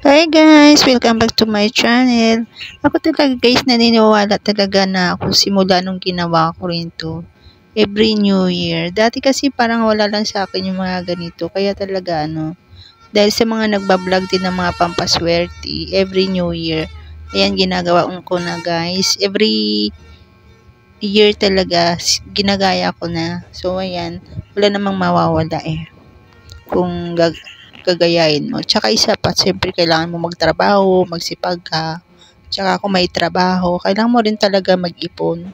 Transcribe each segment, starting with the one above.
Hi guys! Welcome back to my channel. Ako talaga guys, naniniwala talaga na ako simula nung ginawa ko rin to. Every New Year. Dati kasi parang wala lang sa akin yung mga ganito. Kaya talaga dahil sa mga nagbablog din ng mga pampaswerte, every New Year, ayan ginagawa ko na guys. Every year talaga, ginagaya ko na. So ayan, wala namang mawawala eh. Kung gagayahin mo. Tsaka isa pa, siyempre kailangan mo magtrabaho, magsipag ka. Tsaka kung may trabaho, kailangan mo rin talaga mag-ipon.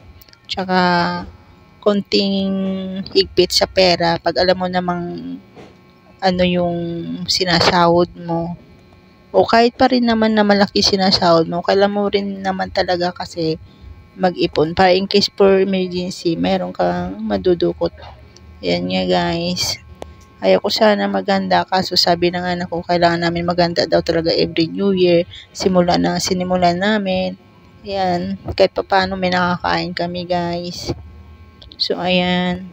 Tsaka konting higpit sa pera pag alam mo namang ano yung sinasahod mo. O kahit pa rin naman na malaki sinasahod mo, kailangan mo rin naman talaga kasi mag-ipon para in case for emergency, meron kang madudukot. Yan nga guys. Ayaw ko sana maganda kaso sabi ng anak ko kailangan namin maganda daw talaga every New Year. Sinimulan namin. Ayan, kahit paano may nakakain kami guys. So ayan,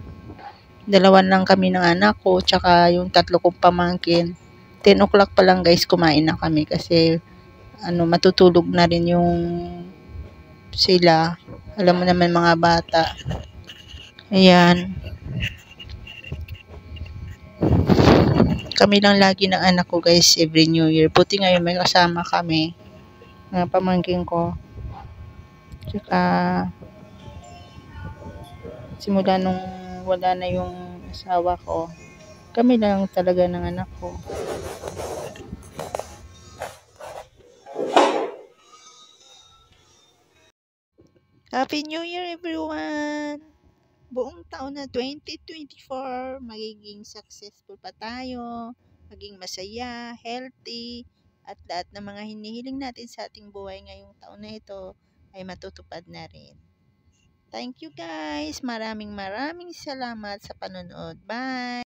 dalawan lang kami ng anak ko tsaka yung tatlo kong pamangkin. 10 o'clock pa lang guys kumain na kami kasi matutulog na rin yung sila. Alam mo naman mga bata. Ayan. Kami lang lagi ng anak ko guys every New Year. Buti ngayon may kasama kami. Mga pamangkin ko. Tsaka simula nung wala na yung asawa ko, kami lang talaga ng anak ko. Happy New Year everyone! Buong taon na 2024, magiging successful pa tayo, maging masaya, healthy, at lahat ng mga hinihiling natin sa ating buhay ngayong taon na ito ay matutupad na rin. Thank you guys! Maraming salamat sa panonood. Bye!